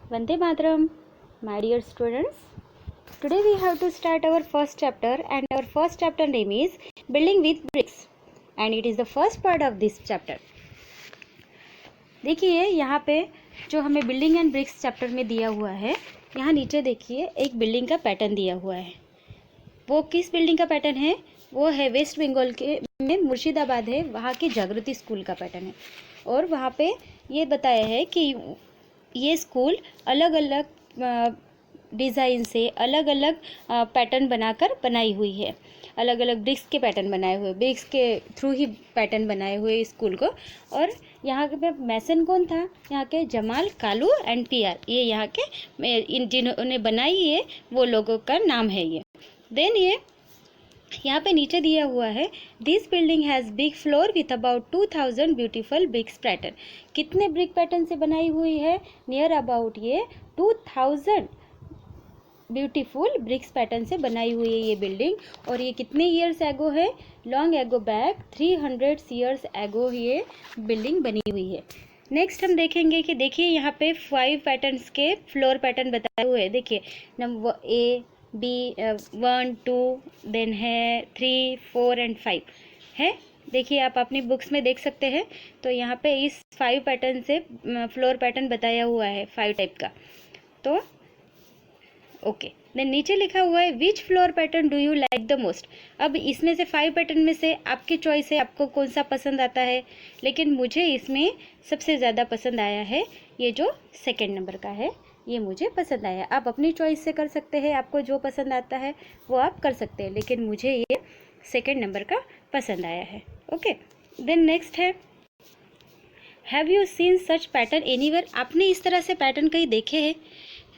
Vande Mataram, my dear students. Today we have to start our first chapter, and our first chapter name is Building with Bricks, and it is the first part of this chapter. देखिए यहाँ पे जो हमें building and BRICS chapter में दिया हुआ है, यहाँ नीचे देखिए एक बिल्डिंग का पैटर्न दिया हुआ है। वो किस बिल्डिंग का पैटर्न है? वो है वेस्ट बंगाल के में मुर्शिदाबाद है, वहाँ की जागृति स्कूल का पैटर्न है। और वहाँ पे ये बताया है कि ये स्कूल अलग अलग डिज़ाइन से अलग अलग पैटर्न बनाकर बनाई हुई है। अलग अलग ब्रिक्स के पैटर्न बनाए हुए, ब्रिक्स के थ्रू ही पैटर्न बनाए हुए स्कूल को। और यहाँ के मैसन कौन था? यहाँ के जमाल, कालू एंड पीआर, ये यहाँ के जिन्होंने बनाई है वो लोगों का नाम है ये। देन ये यहाँ पे नीचे दिया हुआ है, this building has big floor with about 2000 beautiful bricks pattern. कितने ब्रिक पैटर्न से बनाई हुई है? नियर अबाउट ये 2000 ब्यूटीफुल ब्रिक्स पैटर्न से बनाई हुई है ये बिल्डिंग। और ये कितने ईयर्स एगो है? Long ago back 300 years ago ये बिल्डिंग बनी हुई है। नेक्स्ट हम देखेंगे कि देखिए यहाँ पे 5 पैटर्न्स के फ्लोर पैटर्न बताए हुए हैं। देखिए नंबर ए बी 1 2 देन है 3 4 एंड 5 है। देखिए आप अपनी बुक्स में देख सकते हैं। तो यहाँ पे इस 5 पैटर्न से फ्लोर पैटर्न बताया हुआ है 5 टाइप का। तो ओके, देन नीचे लिखा हुआ है विच floor pattern do you like the most. अब इसमें से 5 पैटर्न में से आपकी चॉइस है, आपको कौन सा पसंद आता है। लेकिन मुझे इसमें सबसे ज़्यादा पसंद आया है ये जो सेकंड नंबर का है, ये मुझे पसंद आया। आप अपनी चॉइस से कर सकते हैं, आपको जो पसंद आता है वो आप कर सकते हैं, लेकिन मुझे ये सेकंड नंबर का पसंद आया है। ओके, देन नेक्स्ट है have you seen such pattern anywhere. आपने इस तरह से पैटर्न कहीं देखे हैं?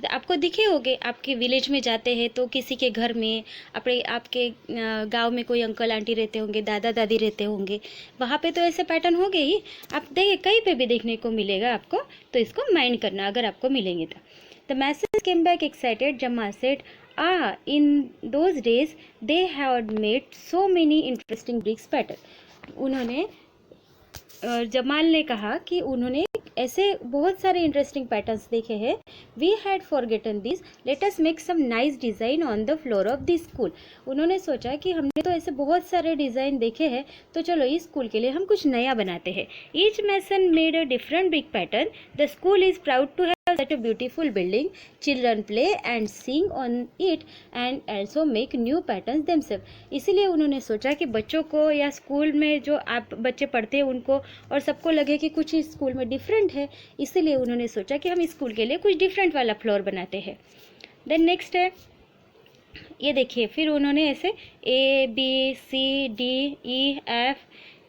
आपको दिखे होंगे, आपके विलेज में जाते हैं तो किसी के घर में, आपके गांव में कोई अंकल आंटी रहते होंगे, दादा दादी रहते होंगे, वहाँ पे तो ऐसे पैटर्न होंगे ही। आप देखें कहीं पे भी देखने को मिलेगा आपको, तो इसको माइंड करना अगर आपको मिलेंगे तो। The message came back excited, जम्मा said in those days they had made so many interesting bricks pattern. उन्होंने जमाल ने कहा कि उन्होंने ऐसे बहुत सारे इंटरेस्टिंग पैटर्न्स देखे हैं। We had forgotten this, let us make some nice design on the floor of this school. उन्होंने सोचा कि हमने तो ऐसे बहुत सारे डिज़ाइन देखे हैं, तो चलो इस स्कूल के लिए हम कुछ नया बनाते हैं। Each mason made a different brick pattern. The school is proud to such a beautiful building. Children play and sing on it and also make new patterns themselves. इसीलिए उन्होंने सोचा कि बच्चों को या स्कूल में जो आप बच्चे पढ़ते हैं उनको और सबको लगे कि कुछ इस स्कूल में डिफरेंट है, इसीलिए उन्होंने सोचा कि हम इस स्कूल के लिए कुछ डिफरेंट वाला फ्लोर बनाते हैं। देन नेक्स्ट है ये देखिए, फिर उन्होंने ऐसे A B C D E F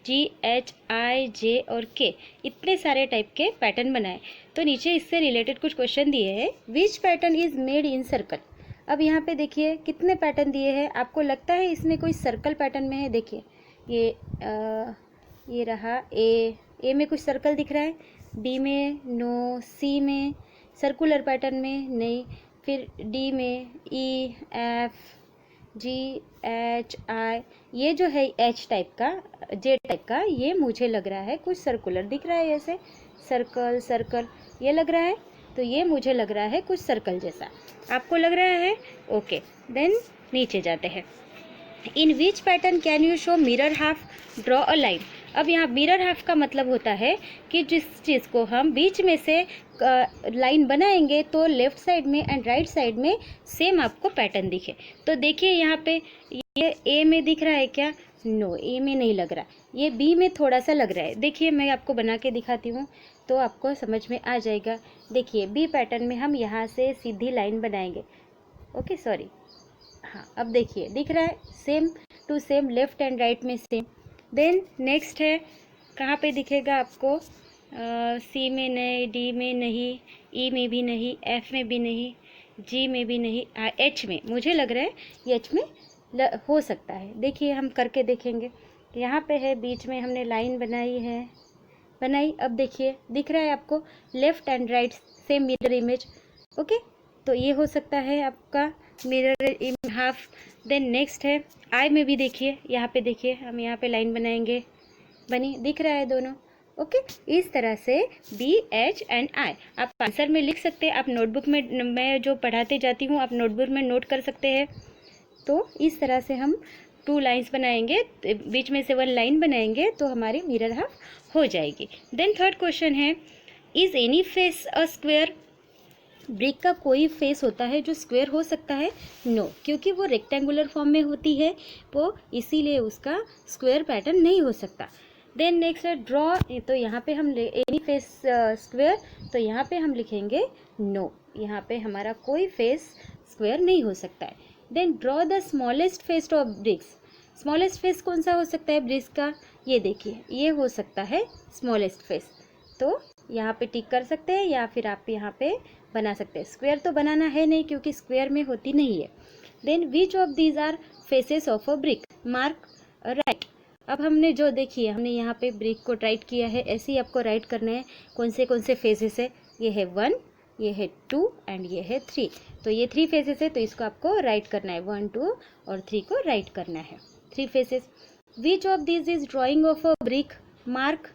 G H I J और के इतने सारे टाइप के पैटर्न बनाए। तो नीचे इससे रिलेटेड कुछ क्वेश्चन दिए हैं। Which pattern is made in circle. अब यहाँ पे देखिए कितने पैटर्न दिए हैं। आपको लगता है इसमें कोई सर्कल पैटर्न में है? देखिए ये रहा ए में कुछ सर्कल दिख रहा है, बी में नो, सी में सर्कुलर पैटर्न में नहीं, फिर डी में ई एफ जी एच आई, ये जो है एच टाइप का, जे टाइप का, ये मुझे लग रहा है कुछ सर्कुलर दिख रहा है, ऐसे सर्कल सर्कल ये लग रहा है, तो ये मुझे लग रहा है कुछ सर्कल जैसा। आपको लग रहा है? ओके, देन नीचे जाते हैं। In which pattern can you show mirror half, draw a line. अब यहाँ मिरर हाफ का मतलब होता है कि जिस चीज़ को हम बीच में से लाइन बनाएंगे तो लेफ्ट साइड में एंड राइट साइड में सेम आपको पैटर्न दिखे। तो देखिए यहाँ पे ये ए में दिख रहा है क्या? नो, ए में नहीं लग रहा, ये बी में थोड़ा सा लग रहा है। देखिए मैं आपको बना के दिखाती हूँ तो आपको समझ में आ जाएगा। देखिए बी पैटर्न में हम यहाँ से सीधी लाइन बनाएंगे। ओके सॉरी, हाँ अब देखिए दिख रहा है same to same, left and right में सेम। देन नेक्स्ट है, कहाँ पे दिखेगा आपको? सी में नहीं, डी में नहीं, ई में भी नहीं, एफ में भी नहीं, जी में भी नहीं, एच में मुझे लग रहा है एच में हो सकता है। देखिए हम करके देखेंगे। यहाँ पे है बीच में हमने लाइन बनाई। अब देखिए दिख रहा है आपको left and right same mirror image. Okay, तो ये हो सकता है आपका mirror in half. Then next है आई में भी देखिए, यहाँ पे देखिए हम यहाँ पे लाइन बनाएंगे, बनी, दिख रहा है दोनों। ओके, इस तरह से बी, एच एंड आई आप आंसर में लिख सकते हैं। आप नोटबुक में, मैं जो पढ़ाते जाती हूँ, आप नोटबुक में नोट कर सकते हैं। तो इस तरह से हम 2 लाइन्स बनाएंगे, बीच में से 1 लाइन बनाएंगे तो हमारी मिरर हाफ हो जाएगी। देन थर्ड क्वेश्चन है, is any face a square? Brick का कोई फेस होता है जो स्क्वायर हो सकता है? नो, क्योंकि वो रेक्टेंगुलर फॉर्म में होती है, वो इसीलिए उसका स्क्वायर पैटर्न नहीं हो सकता। देन नेक्स्ट है ड्रॉ, तो यहाँ पे हम एनी फेस स्क्वायर, तो यहाँ पे हम लिखेंगे नो, यहाँ पे हमारा कोई फेस स्क्वायर नहीं हो सकता है। Then draw the smallest face of bricks, smallest face कौन सा हो सकता है ब्रिक्स का? ये देखिए, ये हो सकता है स्मॉलेस्ट फेस, तो यहाँ पे टिक कर सकते हैं या फिर आप यहाँ पे बना सकते हैं। स्क्वायर तो बनाना है नहीं क्योंकि स्क्वायर में होती नहीं है। Then which of these are faces of a brick? Mark right. अब हमने जो देखिए, हमने यहाँ पे ब्रिक को राइट किया है, ऐसे ही आपको राइट करना है कौन से फेसेस है। ये है 1, ये है 2 एंड ये है 3, तो ये 3 फेसेस है, तो इसको आपको राइट करना है, 1, 2 और 3 को राइट करना है, 3 faces. Which of these is drawing of a brick? Mark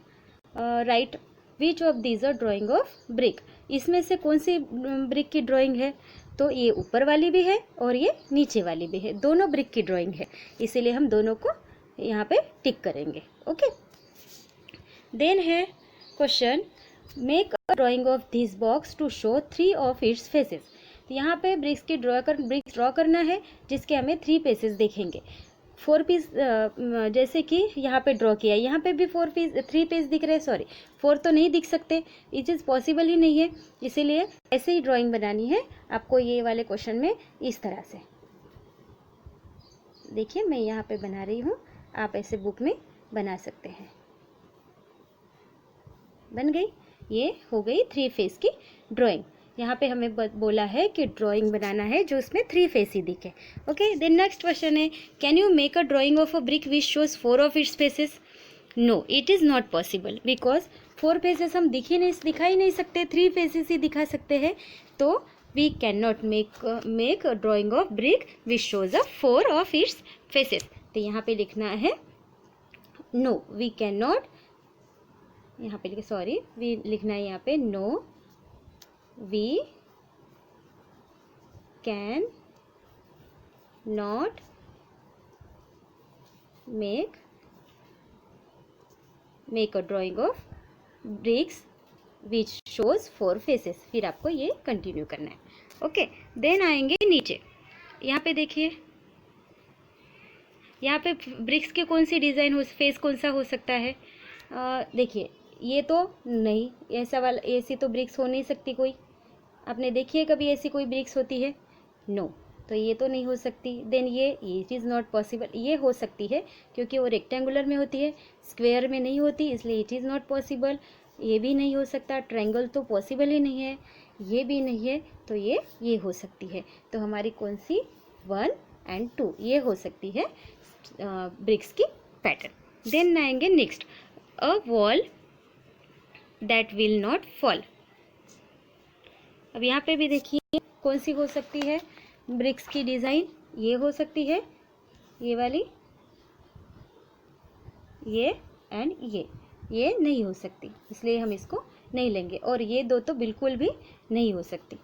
right. Which of these are drawing of brick? इसमें से कौन सी ब्रिक की ड्राइंग है? तो ये ऊपर वाली भी है और ये नीचे वाली भी है, दोनों ब्रिक की ड्राइंग है, इसीलिए हम दोनों को यहाँ पे टिक करेंगे। ओके, देन है question, make a drawing of this box to show 3 of its faces. तो यहाँ पे ब्रिक्स ड्रॉ करना है जिसके हमें 3 फेसेस देखेंगे। 4 पीस, जैसे कि यहाँ पे ड्रॉ किया, यहाँ पे भी 3 पीस दिख रहे हैं, सॉरी 4 तो नहीं दिख सकते, ये चीज़ पॉसिबल ही नहीं है, इसीलिए ऐसे ही ड्राइंग बनानी है आपको ये वाले क्वेश्चन में। इस तरह से देखिए, मैं यहाँ पे बना रही हूँ, आप ऐसे बुक में बना सकते हैं। बन गई, ये हो गई 3 फेस की ड्राइंग। यहाँ पे हमें बोला है कि ड्राइंग बनाना है जो उसमें 3 फेस ही दिखे। ओके, देन नेक्स्ट क्वेश्चन है, can you make a drawing of a brick which shows 4 of its faces? No, it is not possible, because 4 faces हम दिखा ही नहीं सकते, 3 फेसेस ही दिखा सकते हैं, तो we can not make a drawing of brick which shows a 4 of its faces. तो यहाँ पे लिखना है नो, वी कैन नॉट, यहाँ पे सॉरी, वी लिखना है यहाँ पे no, we can not make a drawing of bricks which shows 4 faces. फिर आपको ये कंटिन्यू करना है। ओके, देन आएंगे नीचे, यहाँ पे देखिए, यहाँ पे ब्रिक्स के कौन सी डिज़ाइन हो, फेस कौन सा हो सकता है? देखिए, ये तो नहीं, ऐसा वाला, ऐसी तो ब्रिक्स हो नहीं सकती कोई। आपने देखी है कभी ऐसी कोई ब्रिक्स होती है? नो, तो ये तो नहीं हो सकती। देन ये इट इज़ नॉट पॉसिबल, ये हो सकती है क्योंकि वो रेक्टेंगुलर में होती है, स्क्वायर में नहीं होती, इसलिए इट इज़ नॉट पॉसिबल। ये भी नहीं हो सकता, ट्रायंगल तो पॉसिबल ही नहीं है, ये भी नहीं है, तो ये हो सकती है। तो हमारी कौन सी 1 एंड 2 ये हो सकती है ब्रिक्स की पैटर्न। देन आएंगे next, a wall that will not fall. अब यहाँ पे भी देखिए कौन सी हो सकती है ब्रिक्स की डिज़ाइन, ये हो सकती है, ये वाली, ये एंड ये नहीं हो सकती, इसलिए हम इसको नहीं लेंगे, और ये 2 तो बिल्कुल भी नहीं हो सकती।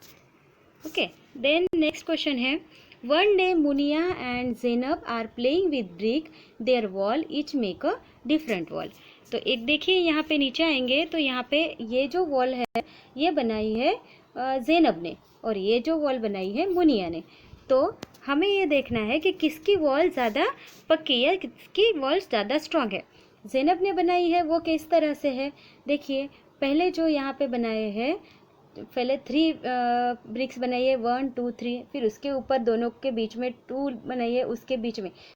ओके, देन नेक्स्ट क्वेश्चन है, one day Muniya and Zainab are playing with brick, their wall each make a different wall. तो एक देखिए, यहाँ पे नीचे आएंगे तो यहाँ पे ये जो वॉल है ये बनाई है ज़ैनब ने, और ये जो वॉल बनाई है मुनिया ने। तो हमें ये देखना है कि किसकी वॉल ज़्यादा पक्की है, किसकी वॉल ज़्यादा स्ट्रांग है। ज़ैनब ने बनाई है वो किस तरह से है, देखिए, पहले जो यहाँ पे बनाए हैं, पहले 3 ब्रिक्स बनाइए, 1 2 3, फिर उसके ऊपर दोनों के बीच में 2 बनाइए, उसके बीच में